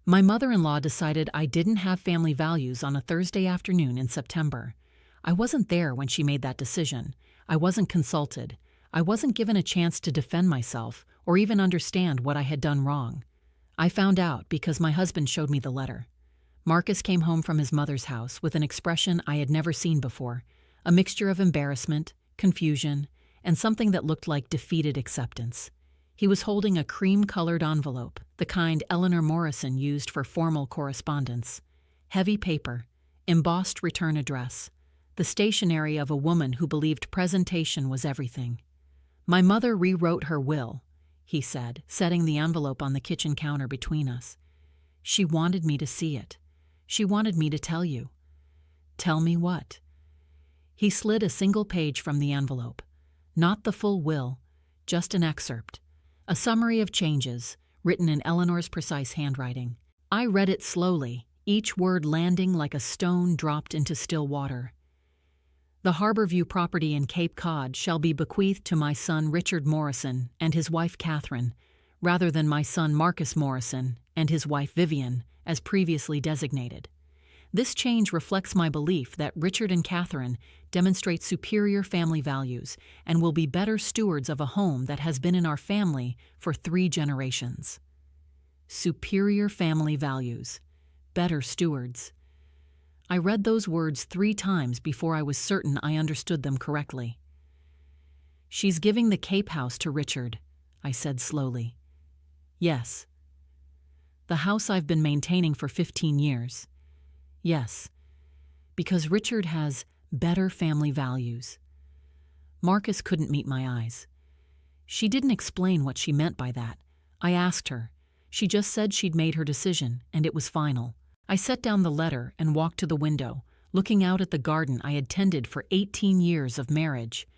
My mother-in-law decided I didn't have family values on a Thursday afternoon in September. I wasn't there when she made that decision. I wasn't consulted. I wasn't given a chance to defend myself or even understand what I had done wrong. I found out because my husband showed me the letter. Marcus came home from his mother's house with an expression I had never seen before, a mixture of embarrassment, confusion, and something that looked like defeated acceptance. He was holding a cream-colored envelope, the kind Eleanor Morrison used for formal correspondence. Heavy paper, embossed return address, the stationery of a woman who believed presentation was everything. "My mother rewrote her will," he said, setting the envelope on the kitchen counter between us. "She wanted me to see it. She wanted me to tell you." "Tell me what?" He slid a single page from the envelope. Not the full will, just an excerpt. A summary of changes, written in Eleanor's precise handwriting. I read it slowly, each word landing like a stone dropped into still water. "The Harborview property in Cape Cod shall be bequeathed to my son Richard Morrison and his wife Catherine, rather than my son Marcus Morrison and his wife Vivian, as previously designated. This change reflects my belief that Richard and Catherine demonstrate superior family values and will be better stewards of a home that has been in our family for 3 generations. Superior family values. Better stewards. I read those words 3 times before I was certain I understood them correctly. "She's giving the Cape House to Richard," I said slowly. "Yes." "The house I've been maintaining for 15 years. "Yes, because Richard has better family values." Marcus couldn't meet my eyes. She didn't explain what she meant by that. I asked her. She just said she'd made her decision, and it was final. I set down the letter and walked to the window, looking out at the garden I had tended for 18 years of marriage.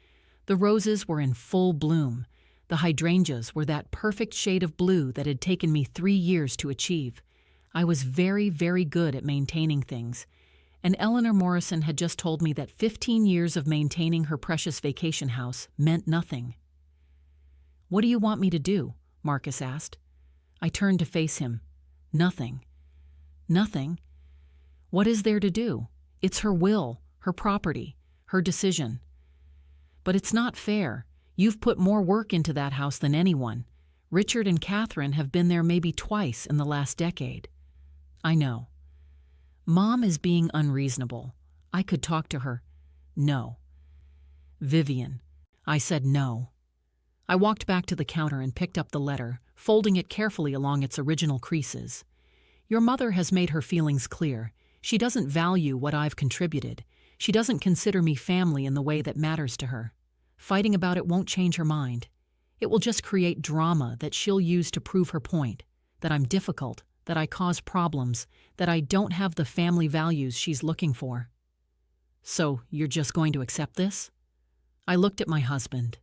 The roses were in full bloom. The hydrangeas were that perfect shade of blue that had taken me 3 years to achieve. I was very, very good at maintaining things, and Eleanor Morrison had just told me that 15 years of maintaining her precious vacation house meant nothing. "What do you want me to do?" Marcus asked. I turned to face him. "Nothing." "Nothing? What is there to do? It's her will, her property, her decision." "But it's not fair. You've put more work into that house than anyone. Richard and Catherine have been there maybe twice in the last decade." "I know." "Mom is being unreasonable. I could talk to her." "No." "Vivian." I said no. I walked back to the counter and picked up the letter, folding it carefully along its original creases. "Your mother has made her feelings clear. She doesn't value what I've contributed. She doesn't consider me family in the way that matters to her. Fighting about it won't change her mind. It will just create drama that she'll use to prove her point, that I'm difficult, that I cause problems, that I don't have the family values she's looking for." "So you're just going to accept this?" I looked at my husband,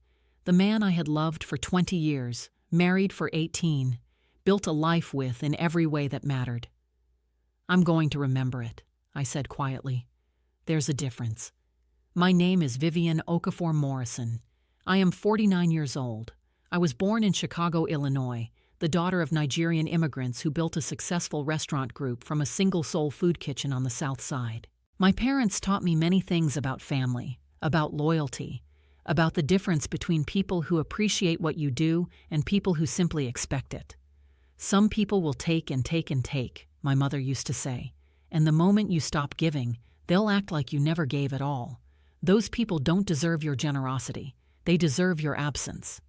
the man I had loved for 20 years, married for 18, built a life with in every way that mattered. "I'm going to remember it," I said quietly. "There's a difference. My name is Vivian Okafor Morrison. I am 49 years old. I was born in Chicago, Illinois, the daughter of Nigerian immigrants who built a successful restaurant group from a single-soul food kitchen on the South Side. My parents taught me many things about family, about loyalty, about the difference between people who appreciate what you do and people who simply expect it. Some people will take and take and take, my mother used to say, and the moment you stop giving, they'll act like you never gave at all. Those people don't deserve your generosity. They deserve your absence.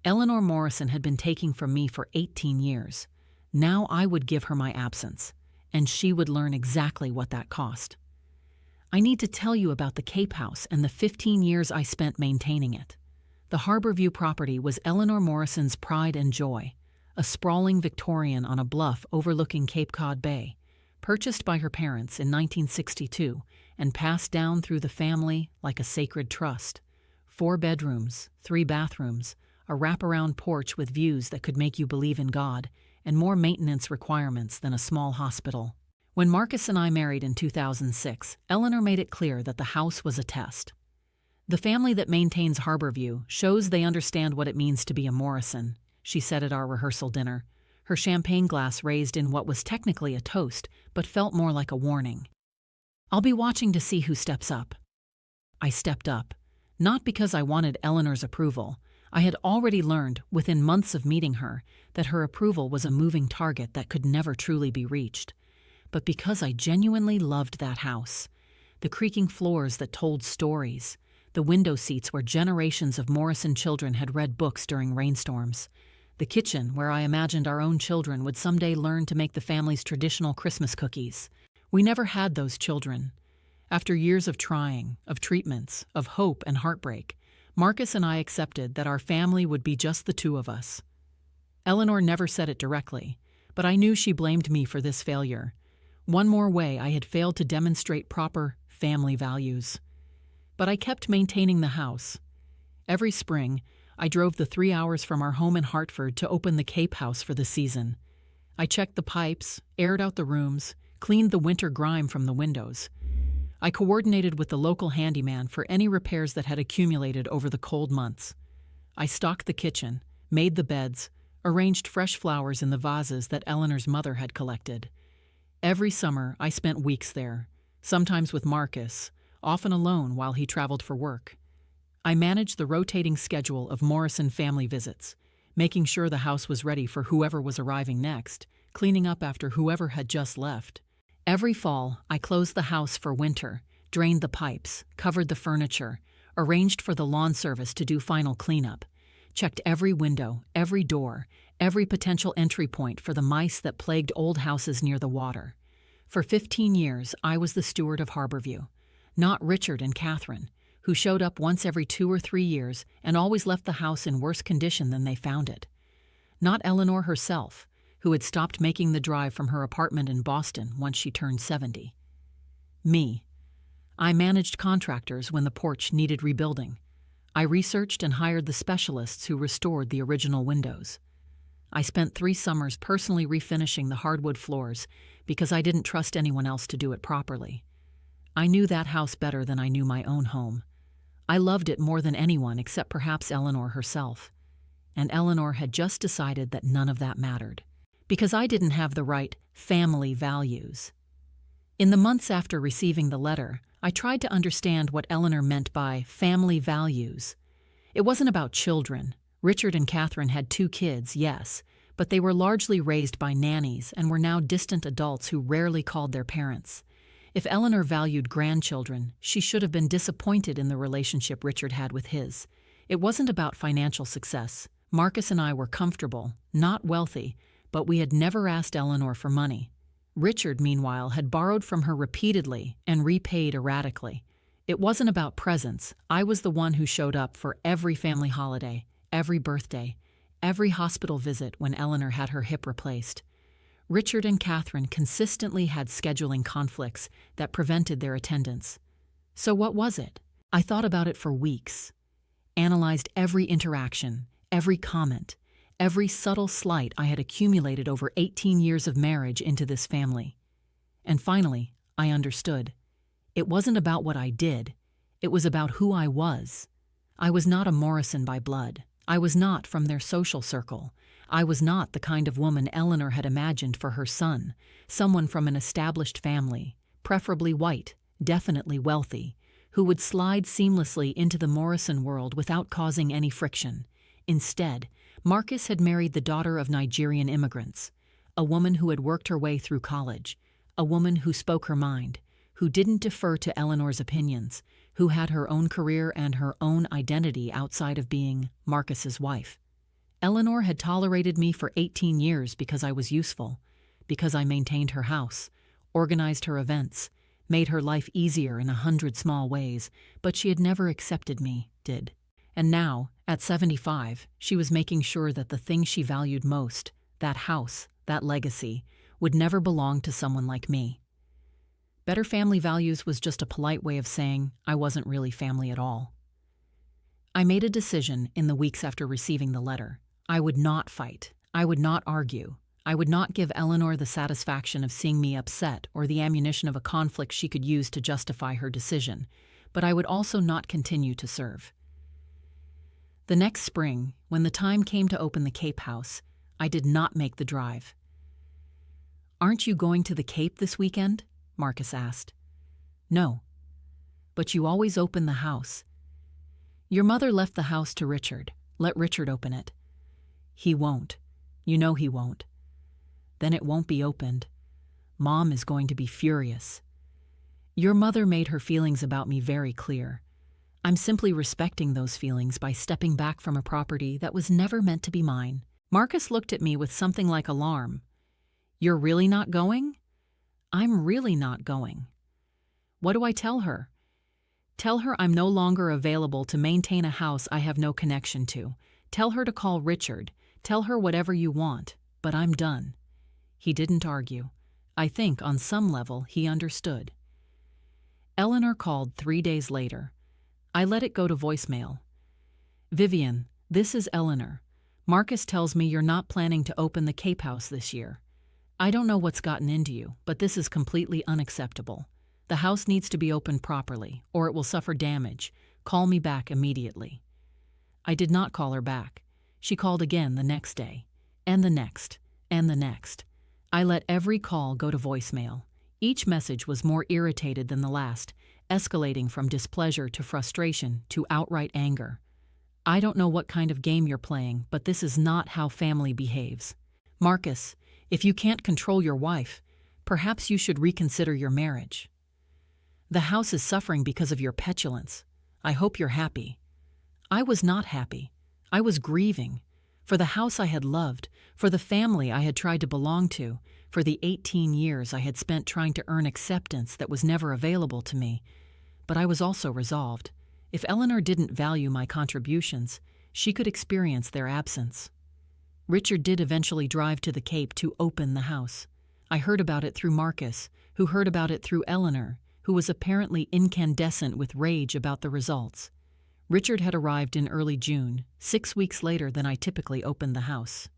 Eleanor Morrison had been taking from me for 18 years. Now I would give her my absence, and she would learn exactly what that cost. I need to tell you about the Cape House and the 15 years I spent maintaining it. The Harborview property was Eleanor Morrison's pride and joy, a sprawling Victorian on a bluff overlooking Cape Cod Bay, purchased by her parents in 1962 and passed down through the family like a sacred trust. 4 bedrooms, 3 bathrooms, a wraparound porch with views that could make you believe in God, and more maintenance requirements than a small hospital. When Marcus and I married in 2006, Eleanor made it clear that the house was a test. "The family that maintains Harborview shows they understand what it means to be a Morrison," she said at our rehearsal dinner. her champagne glass raised in what was technically a toast, but felt more like a warning. "I'll be watching to see who steps up." I stepped up, not because I wanted Eleanor's approval. I had already learned, within months of meeting her, that her approval was a moving target that could never truly be reached, but because I genuinely loved that house. The creaking floors that told stories, the window seats where generations of Morrison children had read books during rainstorms, the kitchen where I imagined our own children would someday learn to make the family's traditional Christmas cookies. We never had those children. After years of trying, of treatments, of hope and heartbreak, Marcus and I accepted that our family would be just the two of us. Eleanor never said it directly, but I knew she blamed me for this failure. One more way I had failed to demonstrate proper family values. But I kept maintaining the house. Every spring, I drove the 3 hours from our home in Hartford to open the Cape House for the season. I checked the pipes, aired out the rooms, cleaned the winter grime from the windows. I coordinated with the local handyman for any repairs that had accumulated over the cold months. I stocked the kitchen, made the beds, arranged fresh flowers in the vases that Eleanor's mother had collected. Every summer, I spent weeks there, sometimes with Marcus, often alone while he traveled for work. I managed the rotating schedule of Morrison family visits, making sure the house was ready for whoever was arriving next, cleaning up after whoever had just left. Every fall, I closed the house for winter, drained the pipes, covered the furniture, arranged for the lawn service to do final cleanup, checked every window, every door, every potential entry point for the mice that plagued old houses near the water. For 15 years, I was the steward of Harborview, not Richard and Catherine, who showed up once every 2 or 3 years and always left the house in worse condition than they found it. Not Eleanor herself, who had stopped making the drive from her apartment in Boston once she turned 70. Me. I managed contractors when the porch needed rebuilding. I researched and hired the specialists who restored the original windows. I spent 3 summers personally refinishing the hardwood floors because I didn't trust anyone else to do it properly. I knew that house better than I knew my own home. I loved it more than anyone except perhaps Eleanor herself. And Eleanor had just decided that none of that mattered, because I didn't have the right family values. In the months after receiving the letter, I tried to understand what Eleanor meant by family values. It wasn't about children. Richard and Catherine had 2 kids, yes, but they were largely raised by nannies and were now distant adults who rarely called their parents. If Eleanor valued grandchildren, she should have been disappointed in the relationship Richard had with his. It wasn't about financial success. Marcus and I were comfortable, not wealthy, but we had never asked Eleanor for money. Richard, meanwhile, had borrowed from her repeatedly and repaid erratically. It wasn't about presents. I was the one who showed up for every family holiday, every birthday, every hospital visit when Eleanor had her hip replaced. Richard and Catherine consistently had scheduling conflicts that prevented their attendance. So what was it? I thought about it for weeks, analyzed every interaction, every comment, every subtle slight I had accumulated over 18 years of marriage into this family. And finally, I understood. It wasn't about what I did. It was about who I was. I was not a Morrison by blood. I was not from their social circle. I was not the kind of woman Eleanor had imagined for her son, someone from an established family, preferably white, definitely wealthy, who would slide seamlessly into the Morrison world without causing any friction. Instead, Marcus had married the daughter of Nigerian immigrants, a woman who had worked her way through college, a woman who spoke her mind, who didn't defer to Eleanor's opinions, who had her own career and her own identity outside of being Marcus's wife. Eleanor had tolerated me for 18 years because I was useful, because I maintained her house, organized her events, made her life easier in 100 small ways, but she had never accepted me, did. And now, at 75, she was making sure that the thing she valued most, that house, that legacy, would never belong to someone like me. Better family values was just a polite way of saying I wasn't really family at all. I made a decision in the weeks after receiving the letter. I would not fight. I would not argue. I would not give Eleanor the satisfaction of seeing me upset or the ammunition of a conflict she could use to justify her decision, but I would also not continue to serve. The next spring, when the time came to open the Cape House, I did not make the drive. "Aren't you going to the Cape this weekend?" Marcus asked. "No. But you always open the house." "Your mother left the house to Richard. Let Richard open it." "He won't. You know he won't." "Then it won't be opened. Mom is going to be furious." "Your mother made her feelings about me very clear. I'm simply respecting those feelings by stepping back from a property that was never meant to be mine." Marcus looked at me with something like alarm. "You're really not going?" "I'm really not going." "What do I tell her?" "Tell her I'm no longer available to maintain a house I have no connection to. Tell her to call Richard. Tell her whatever you want, but I'm done." He didn't argue. I think, on some level, he understood. Eleanor called 3 days later. I let it go to voicemail. "Vivian, this is Eleanor. Marcus tells me you're not planning to open the Cape House this year. I don't know what's gotten into you, but this is completely unacceptable. The house needs to be opened properly, or it will suffer damage. Call me back immediately." I did not call her back. She called again the next day, and the next, and the next. I let every call go to voicemail. Each message was more irritated than the last, escalating from displeasure to frustration to outright anger. "I don't know what kind of game you're playing, but this is not how family behaves. Marcus, if you can't control your wife, perhaps you should reconsider your marriage. The house is suffering because of your petulance. I hope you're happy." I was not happy. I was grieving. For the house I had loved, for the family I had tried to belong to, for the 18 years I had spent trying to earn acceptance that was never available to me. But I was also resolved. If Eleanor didn't value my contributions, she could experience their absence. Richard did eventually drive to the Cape to open the house. I heard about it through Marcus, who heard about it through Eleanor, who was apparently incandescent with rage about the results. Richard had arrived in early June, 6 weeks later than I typically opened the house.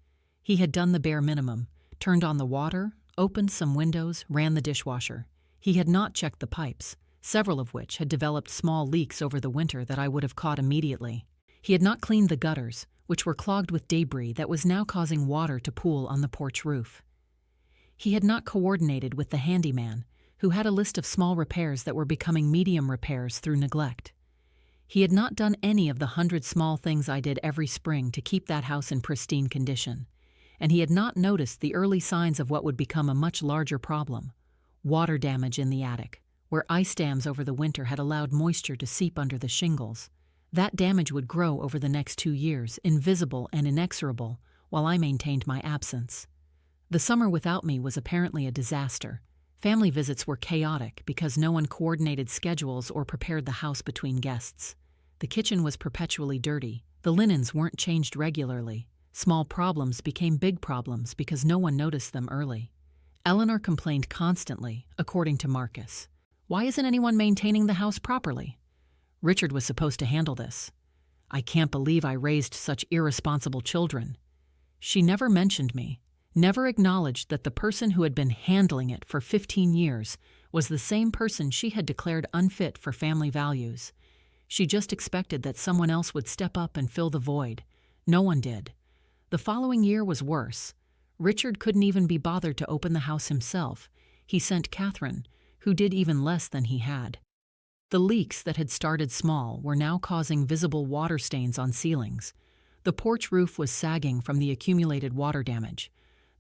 He had done the bare minimum, turned on the water, opened some windows, ran the dishwasher. He had not checked the pipes, several of which had developed small leaks over the winter that I would have caught immediately. He had not cleaned the gutters, which were clogged with debris that was now causing water to pool on the porch roof. He had not coordinated with the handyman, who had a list of small repairs that were becoming medium repairs through neglect. He had not done any of the 100 small things I did every spring to keep that house in pristine condition, and he had not noticed the early signs of what would become a much larger problem: water damage in the attic, where ice dams over the winter had allowed moisture to seep under the shingles. That damage would grow over the next 2 years, invisible and inexorable, while I maintained my absence. The summer without me was apparently a disaster. Family visits were chaotic because no one coordinated schedules or prepared the house between guests. The kitchen was perpetually dirty. The linens weren't changed regularly. Small problems became big problems because no one noticed them early. Eleanor complained constantly, according to Marcus. "Why isn't anyone maintaining the house properly? Richard was supposed to handle this. I can't believe I raised such irresponsible children." She never mentioned me, never acknowledged that the person who had been handling it for 15 years was the same person she had declared unfit for family values. She just expected that someone else would step up and fill the void. No one did. The following year was worse. Richard couldn't even be bothered to open the house himself. He sent Catherine, who did even less than he had. The leaks that had started small were now causing visible water stains on ceilings. The porch roof was sagging from the accumulated water damage.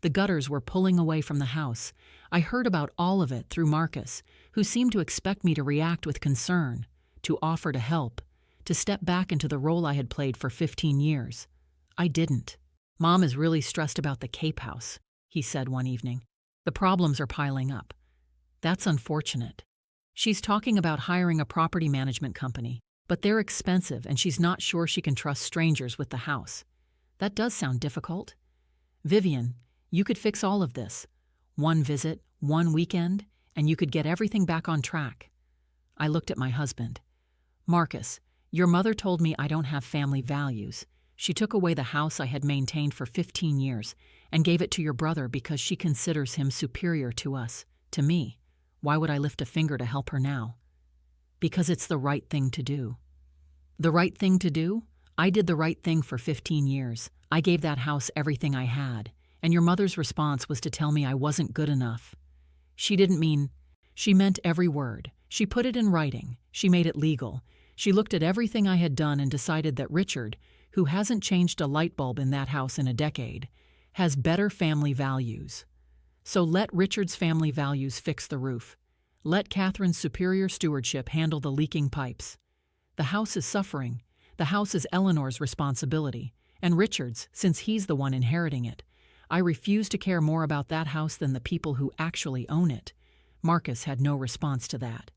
The gutters were pulling away from the house. I heard about all of it through Marcus, who seemed to expect me to react with concern, to offer to help, to step back into the role I had played for 15 years. I didn't. "Mom is really stressed about the Cape House," he said one evening. "The problems are piling up." "That's unfortunate. She's talking about hiring a property management company, but they're expensive and she's not sure she can trust strangers with the house." "That does sound difficult." "Vivian, you could fix all of this. One visit, one weekend, and you could get everything back on track." I looked at my husband. "Marcus, your mother told me I don't have family values. She took away the house I had maintained for 15 years and gave it to your brother because she considers him superior to us, to me. Why would I lift a finger to help her now?" "Because it's the right thing to do." "The right thing to do? I did the right thing for 15 years. I gave that house everything I had, and your mother's response was to tell me I wasn't good enough. She meant every word. She put it in writing. She made it legal. She looked at everything I had done and decided that Richard, who hasn't changed a light bulb in that house in a decade, has better family values. So let Richard's family values fix the roof. Let Catherine's superior stewardship handle the leaking pipes. The house is suffering. The house is Eleanor's responsibility, and Richard's, since he's the one inheriting it. I refuse to care more about that house than the people who actually own it. Marcus had no response to that.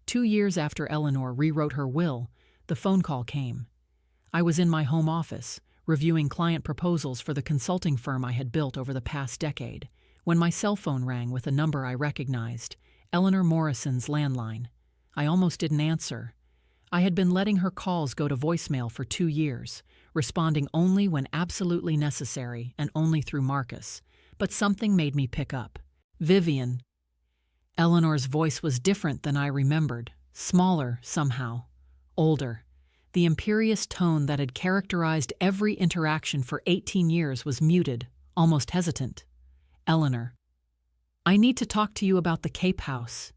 2 years after Eleanor rewrote her will, the phone call came. I was in my home office, reviewing client proposals for the consulting firm I had built over the past decade, when my cell phone rang with a number I recognized, Eleanor Morrison's landline. I almost didn't answer. I had been letting her calls go to voicemail for 2 years, responding only when absolutely necessary and only through Marcus, but something made me pick up. Vivian. Eleanor's voice was different than I remembered, smaller somehow, older. The imperious tone that had characterized every interaction for 18 years was muted, almost hesitant. Eleanor. I need to talk to you about the Cape House.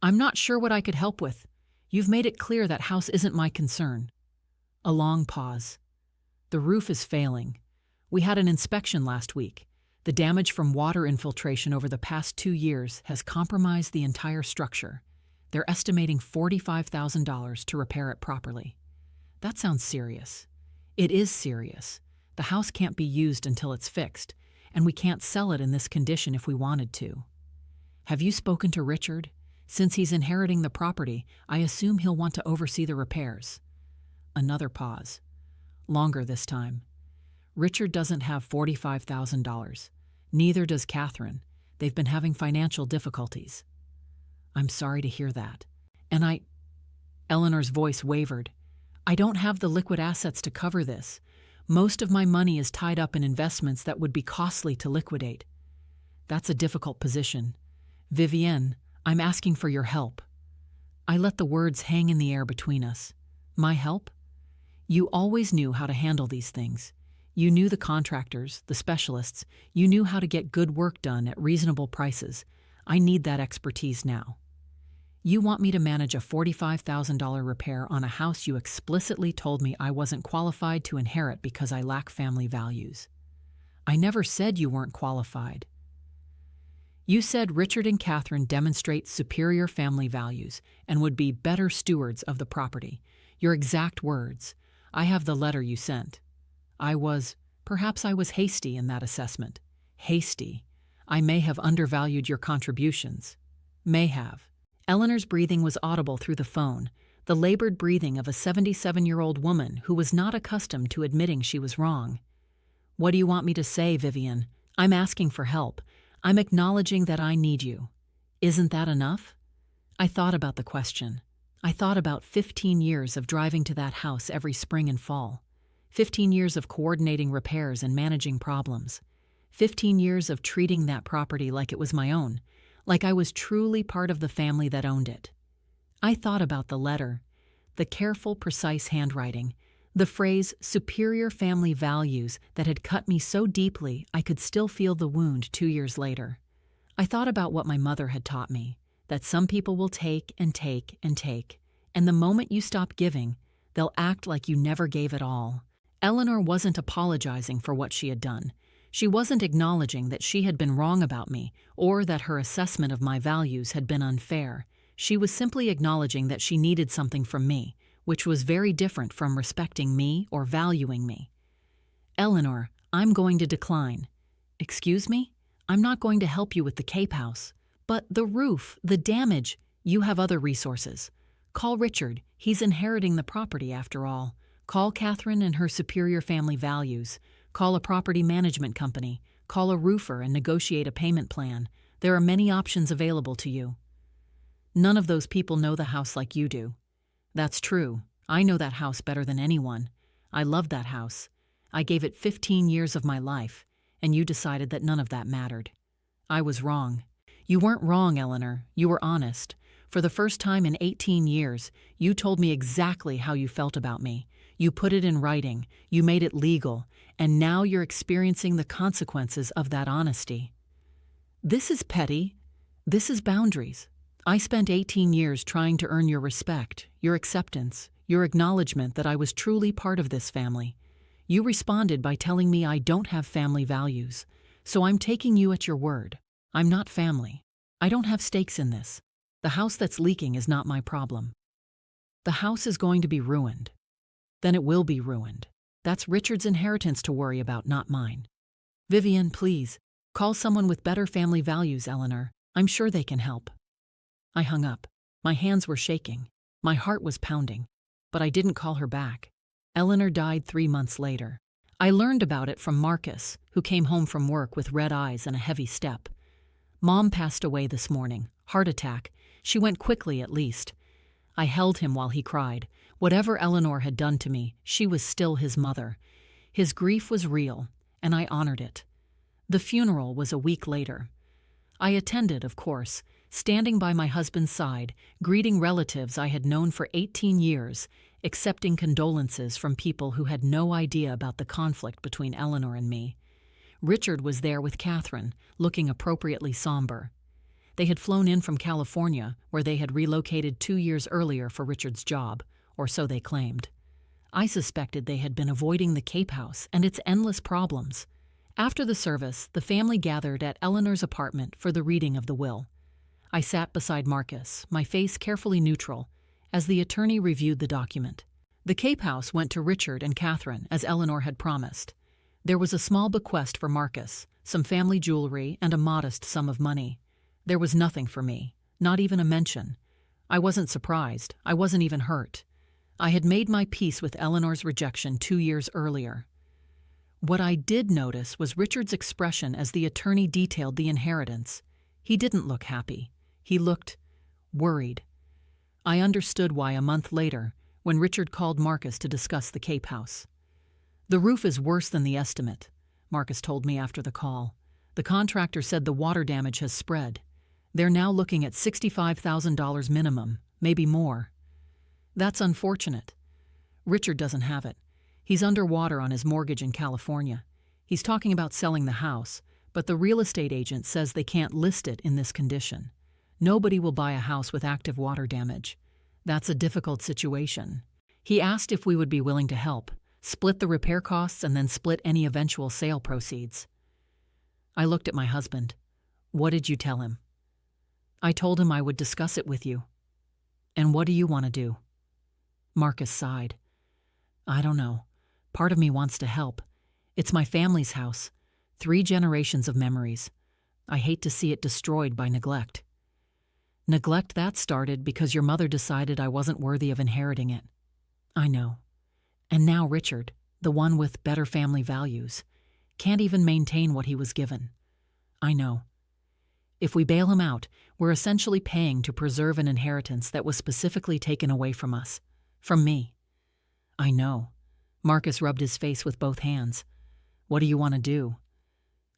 I'm not sure what I could help with. You've made it clear that house isn't my concern. A long pause. The roof is failing. We had an inspection last week. The damage from water infiltration over the past 2 years has compromised the entire structure. They're estimating $45,000 to repair it properly. That sounds serious. It is serious. The house can't be used until it's fixed, and we can't sell it in this condition if we wanted to. Have you spoken to Richard? Since he's inheriting the property, I assume he'll want to oversee the repairs. Another pause. Longer this time. Richard doesn't have $45,000. Neither does Catherine. They've been having financial difficulties. I'm sorry to hear that. And Eleanor's voice wavered. I don't have the liquid assets to cover this. Most of my money is tied up in investments that would be costly to liquidate. That's a difficult position. Vivienne, I'm asking for your help. I let the words hang in the air between us. My help? You always knew how to handle these things. You knew the contractors, the specialists. You knew how to get good work done at reasonable prices. I need that expertise now. You want me to manage a $45,000 repair on a house you explicitly told me I wasn't qualified to inherit because I lack family values. I never said you weren't qualified. You said Richard and Catherine demonstrate superior family values and would be better stewards of the property. Your exact words. I have the letter you sent. Perhaps I was hasty in that assessment. Hasty. I may have undervalued your contributions. May have. Eleanor's breathing was audible through the phone, the labored breathing of a 77-year-old woman who was not accustomed to admitting she was wrong. What do you want me to say, Vivian? I'm asking for help. I'm acknowledging that I need you. Isn't that enough? I thought about the question. I thought about 15 years of driving to that house every spring and fall. 15 years of coordinating repairs and managing problems. 15 years of treating that property like it was my own, like I was truly part of the family that owned it. I thought about the letter, the careful, precise handwriting, the phrase superior family values that had cut me so deeply I could still feel the wound 2 years later. I thought about what my mother had taught me, that some people will take and take and take, and the moment you stop giving, they'll act like you never gave at all. Eleanor wasn't apologizing for what she had done. She wasn't acknowledging that she had been wrong about me or that her assessment of my values had been unfair. She was simply acknowledging that she needed something from me, which was very different from respecting me or valuing me. Eleanor, I'm going to decline. Excuse me? I'm not going to help you with the Cape House. But the roof, the damage, you have other resources. Call Richard. He's inheriting the property after all. Call Catherine and her superior family values. Call a property management company. Call a roofer and negotiate a payment plan. There are many options available to you. None of those people know the house like you do. That's true. I know that house better than anyone. I love that house. I gave it 15 years of my life, and you decided that none of that mattered. I was wrong. You weren't wrong, Eleanor. You were honest. For the first time in 18 years, you told me exactly how you felt about me. You put it in writing, you made it legal, and now you're experiencing the consequences of that honesty. This is petty. This is boundaries. I spent 18 years trying to earn your respect, your acceptance, your acknowledgement that I was truly part of this family. You responded by telling me I don't have family values, so I'm taking you at your word. I'm not family. I don't have stakes in this. The house that's leaking is not my problem. The house is going to be ruined. Then it will be ruined. That's Richard's inheritance to worry about, not mine. Vivian, please, call someone with better family values, Eleanor. I'm sure they can help. I hung up. My hands were shaking. My heart was pounding. But I didn't call her back. Eleanor died 3 months later. I learned about it from Marcus, who came home from work with red eyes and a heavy step. Mom passed away this morning. Heart attack. She went quickly, at least. I held him while he cried. Whatever Eleanor had done to me, she was still his mother. His grief was real, and I honored it. The funeral was a week later. I attended, of course, standing by my husband's side, greeting relatives I had known for 18 years, accepting condolences from people who had no idea about the conflict between Eleanor and me. Richard was there with Catherine, looking appropriately somber. They had flown in from California, where they had relocated 2 years earlier for Richard's job, or so they claimed. I suspected they had been avoiding the Cape House and its endless problems. After the service, the family gathered at Eleanor's apartment for the reading of the will. I sat beside Marcus, my face carefully neutral, as the attorney reviewed the document. The Cape House went to Richard and Catherine, as Eleanor had promised. There was a small bequest for Marcus, some family jewelry, and a modest sum of money. There was nothing for me, not even a mention. I wasn't surprised. I wasn't even hurt. I had made my peace with Eleanor's rejection 2 years earlier. What I did notice was Richard's expression as the attorney detailed the inheritance. He didn't look happy. He looked worried. I understood why a month later, when Richard called Marcus to discuss the Cape House. The roof is worse than the estimate, Marcus told me after the call. The contractor said the water damage has spread. They're now looking at $65,000 minimum, maybe more. That's unfortunate. Richard doesn't have it. He's underwater on his mortgage in California. He's talking about selling the house, but the real estate agent says they can't list it in this condition. Nobody will buy a house with active water damage. That's a difficult situation. He asked if we would be willing to help, split the repair costs and then split any eventual sale proceeds. I looked at my husband. What did you tell him? I told him I would discuss it with you. And what do you want to do? Marcus sighed. I don't know. Part of me wants to help. It's my family's house. 3 generations of memories. I hate to see it destroyed by neglect. Neglect that started because your mother decided I wasn't worthy of inheriting it. I know. And now Richard, the one with better family values, can't even maintain what he was given. I know. If we bail him out, we're essentially paying to preserve an inheritance that was specifically taken away from us. From me. I know. Marcus rubbed his face with both hands. What do you want to do?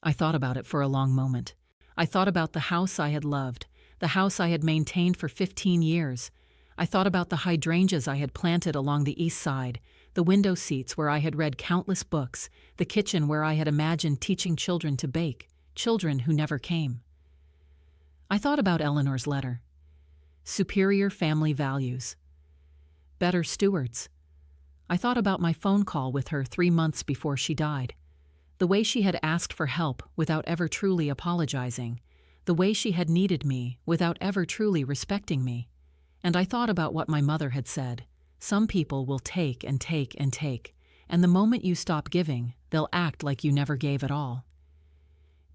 I thought about it for a long moment. I thought about the house I had loved, the house I had maintained for 15 years. I thought about the hydrangeas I had planted along the east side, the window seats where I had read countless books, the kitchen where I had imagined teaching children to bake, children who never came. I thought about Eleanor's letter. Superior family values. Better stewards. I thought about my phone call with her 3 months before she died. The way she had asked for help without ever truly apologizing. The way she had needed me without ever truly respecting me. And I thought about what my mother had said. Some people will take and take and take, and the moment you stop giving, they'll act like you never gave at all.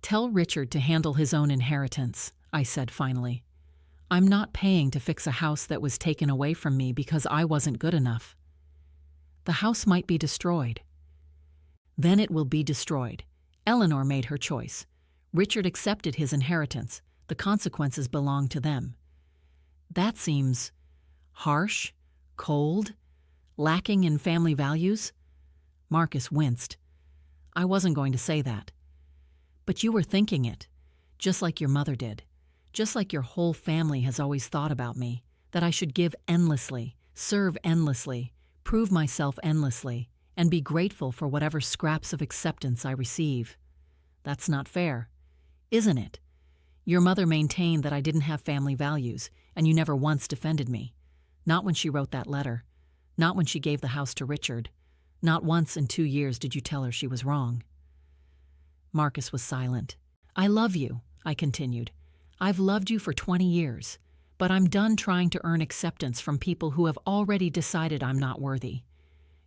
Tell Richard to handle his own inheritance, I said finally. I'm not paying to fix a house that was taken away from me because I wasn't good enough. The house might be destroyed. Then it will be destroyed. Eleanor made her choice. Richard accepted his inheritance. The consequences belong to them. That seems harsh, cold, lacking in family values. Marcus winced. I wasn't going to say that. But you were thinking it, just like your mother did, just like your whole family has always thought about me, that I should give endlessly, serve endlessly, prove myself endlessly, and be grateful for whatever scraps of acceptance I receive. That's not fair, isn't it? Your mother maintained that I didn't have family values, and you never once defended me. Not when she wrote that letter. Not when she gave the house to Richard. Not once in 2 years did you tell her she was wrong. Marcus was silent. I love you, I continued. I've loved you for 20 years, but I'm done trying to earn acceptance from people who have already decided I'm not worthy.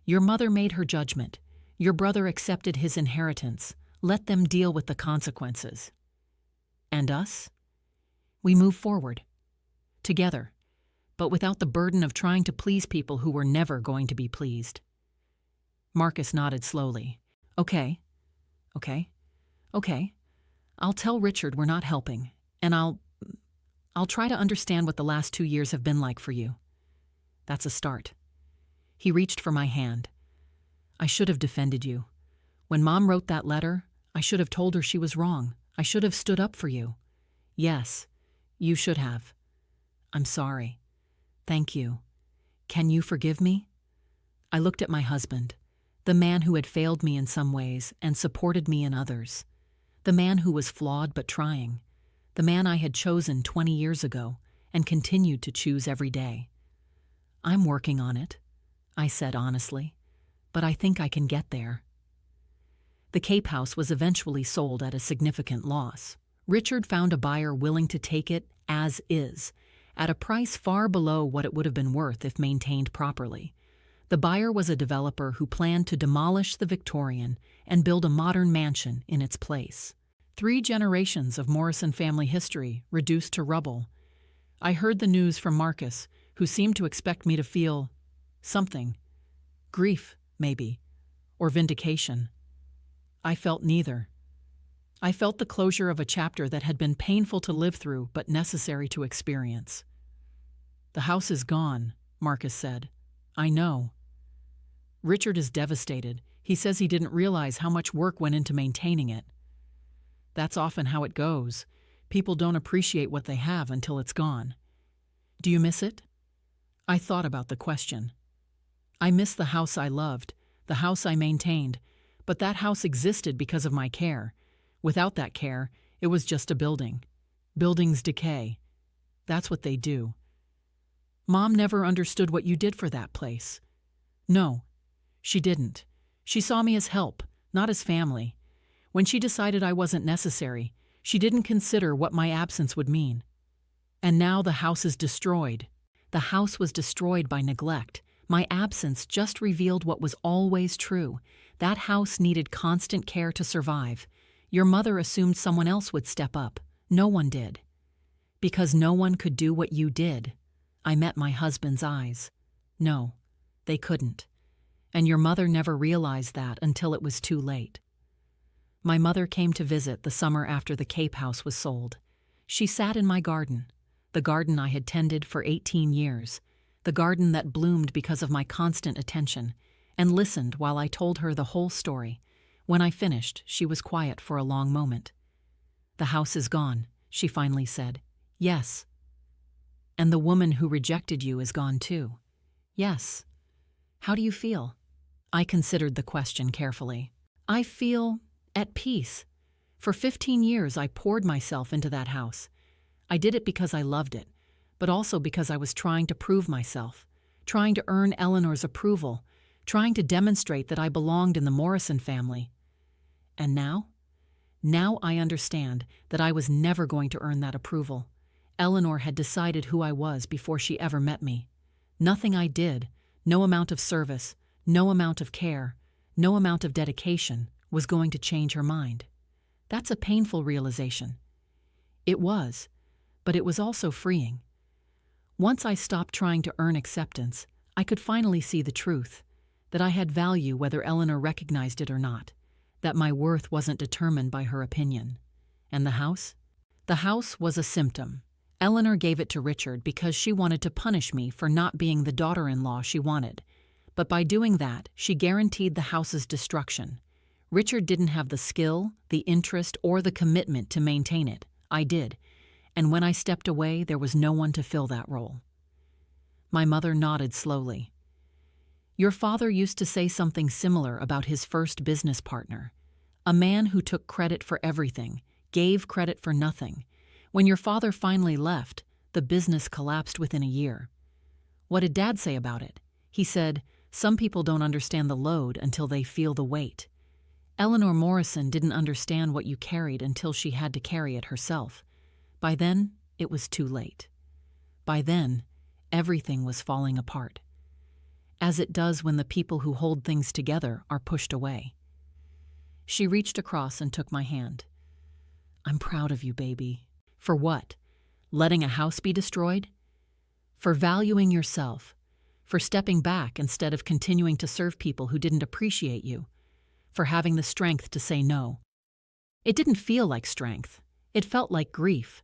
Your mother made her judgment. Your brother accepted his inheritance. Let them deal with the consequences. And us? We move forward. Together. But without the burden of trying to please people who were never going to be pleased. Marcus nodded slowly. Okay. I'll tell Richard we're not helping, and I'll try to understand what the last 2 years have been like for you. That's a start. He reached for my hand. I should have defended you. When Mom wrote that letter, I should have told her she was wrong. I should have stood up for you. Yes, you should have. I'm sorry. Thank you. Can you forgive me? I looked at my husband, the man who had failed me in some ways and supported me in others, the man who was flawed but trying, the man I had chosen 20 years ago and continued to choose every day. I'm working on it, I said honestly, but I think I can get there. The Cape House was eventually sold at a significant loss. Richard found a buyer willing to take it as is, at a price far below what it would have been worth if maintained properly. The buyer was a developer who planned to demolish the Victorian and build a modern mansion in its place. 3 generations of Morrison family history reduced to rubble. I heard the news from Marcus, who seemed to expect me to feel something. Grief, maybe, or vindication. I felt neither. I felt the closure of a chapter that had been painful to live through but necessary to experience. The house is gone, Marcus said. I know. Richard is devastated. He says he didn't realize how much work went into maintaining it. That's often how it goes. People don't appreciate what they have until it's gone. Do you miss it? I thought about the question. I miss the house I loved, the house I maintained, but that house existed because of my care. Without that care, it was just a building. Buildings decay. That's what they do. Mom never understood what you did for that place. No, she didn't. She saw me as help, not as family. When she decided I wasn't necessary, she didn't consider what my absence would mean. And now the house is destroyed. The house was destroyed by neglect. My absence just revealed what was always true. That house needed constant care to survive. Your mother assumed someone else would step up. No one did. Because no one could do what you did. I met my husband's eyes. No, they couldn't. And your mother never realized that until it was too late. My mother came to visit the summer after the Cape House was sold. She sat in my garden, the garden I had tended for 18 years, the garden that bloomed because of my constant attention, and listened while I told her the whole story. When I finished, she was quiet for a long moment. The house is gone, she finally said. Yes. And the woman who rejected you is gone too. Yes. How do you feel? I considered the question carefully. I feel at peace. For 15 years, I poured myself into that house. I did it because I loved it, but also because I was trying to prove myself, trying to earn Eleanor's approval, trying to demonstrate that I belonged in the Morrison family. And now? Now I understand that I was never going to earn that approval. Eleanor had decided who I was before she ever met me. Nothing I did, no amount of service, no amount of care, no amount of dedication was going to change her mind. That's a painful realization. It was, but it was also freeing. Once I stopped trying to earn acceptance, I could finally see the truth, that I had value whether Eleanor recognized it or not, that my worth wasn't determined by her opinion. And the house? The house was a symptom. Eleanor gave it to Richard because she wanted to punish me for not being the daughter-in-law she wanted. But by doing that, she guaranteed the house's destruction. Richard didn't have the skill, the interest, or the commitment to maintain it. I did. And when I stepped away, there was no one to fill that role. My mother nodded slowly. Your father used to say something similar about his first business partner, a man who took credit for everything, gave credit for nothing. When your father finally left, the business collapsed within a year. What did Dad say about it? He said, "Some people don't understand the load until they feel the weight." Eleanor Morrison didn't understand what you carried until she had to carry it herself. By then, it was too late. By then, everything was falling apart. As it does when the people who hold things together are pushed away. She reached across and took my hand. "I'm proud of you, baby." For what? Letting a house be destroyed? For valuing yourself. For stepping back instead of continuing to serve people who didn't appreciate you. For having the strength to say no. It didn't feel like strength. It felt like grief.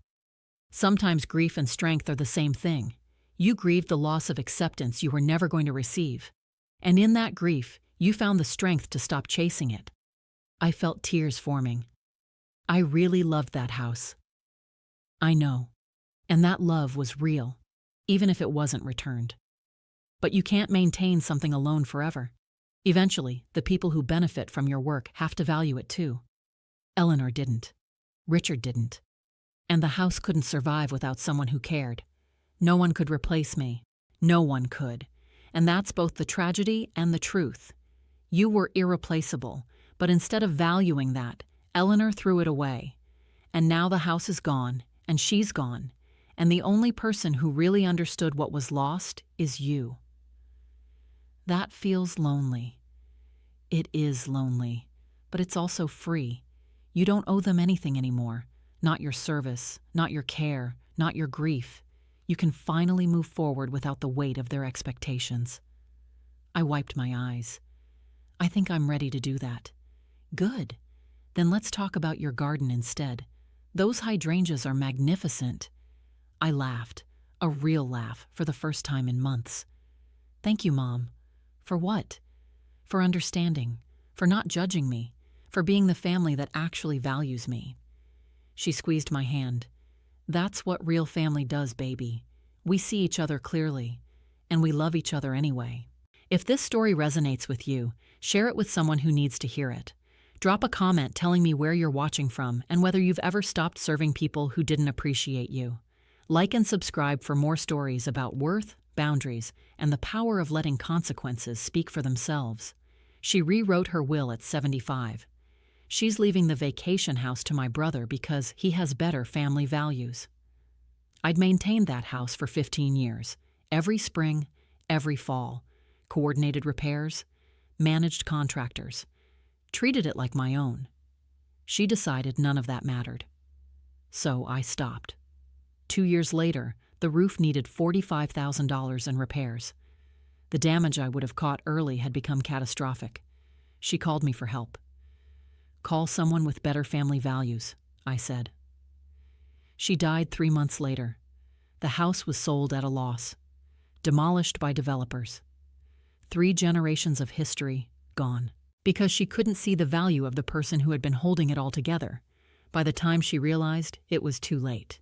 Sometimes grief and strength are the same thing. You grieved the loss of acceptance you were never going to receive. And in that grief, you found the strength to stop chasing it. I felt tears forming. I really loved that house. I know. And that love was real, even if it wasn't returned. But you can't maintain something alone forever. Eventually, the people who benefit from your work have to value it too. Eleanor didn't. Richard didn't. And the house couldn't survive without someone who cared. No one could replace me. No one could. And that's both the tragedy and the truth. You were irreplaceable, but instead of valuing that, Eleanor threw it away. And now the house is gone, and she's gone, and the only person who really understood what was lost is you. That feels lonely. It is lonely, but it's also free. You don't owe them anything anymore. Not your service, not your care, not your grief. You can finally move forward without the weight of their expectations. I wiped my eyes. I think I'm ready to do that. Good. Then let's talk about your garden instead. Those hydrangeas are magnificent. I laughed, a real laugh, for the first time in months. Thank you, Mom. For what? For understanding, for not judging me, for being the family that actually values me. She squeezed my hand. That's what real family does, baby. We see each other clearly, and we love each other anyway. If this story resonates with you, share it with someone who needs to hear it. Drop a comment telling me where you're watching from and whether you've ever stopped serving people who didn't appreciate you. Like and subscribe for more stories about worth, boundaries, and the power of letting consequences speak for themselves. She rewrote her will at 75. She's leaving the vacation house to my brother because he has better family values. I'd maintained that house for 15 years, every spring, every fall, coordinated repairs, managed contractors, treated it like my own. She decided none of that mattered. So I stopped. 2 years later, the roof needed $45,000 in repairs. The damage I would have caught early had become catastrophic. She called me for help. Call someone with better family values, I said. She died 3 months later. The house was sold at a loss, demolished by developers. 3 generations of history gone. Because she couldn't see the value of the person who had been holding it all together. By the time she realized, it was too late.